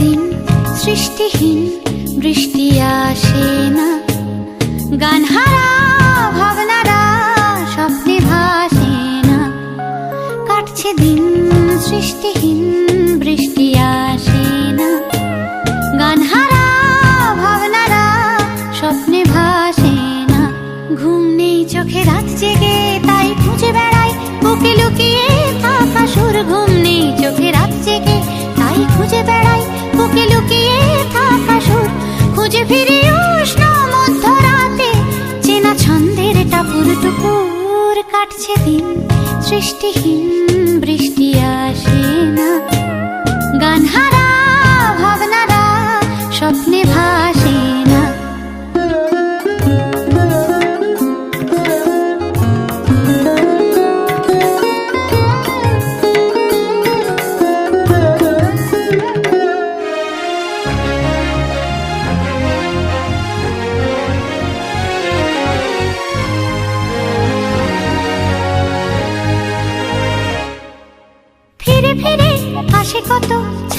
দিন সৃষ্টিহীন, বৃষ্টি আসে না, গান হারা ভাবনারা স্বপ্নে ভাসে না। কাটছে দিন সৃষ্টিহীন, বৃষ্টি আসে না, গান হারা ভাবনারা স্বপ্নে ভাসে না। ঘুম নেই চোখে রাত জেগে তাই খুঁজে বেড়াই বুকে লুকিয়ে থাকা সুর। ঘুম নেই চোখে রাত জেগে তাই খুঁজে বেড়াই বুকে লুকিয়ে থাকা সুর। খুঁজে ফিরি উষ্ণ মধ্যরাতে চেনা ছন্দের টাপুর টুকুর। কাটছে দিন সৃষ্টিহীন, বৃষ্টি আসে না, গান হারা ভাবনারা স্বপ্নে ভাসে না। ফিরে ফিরে আসে কত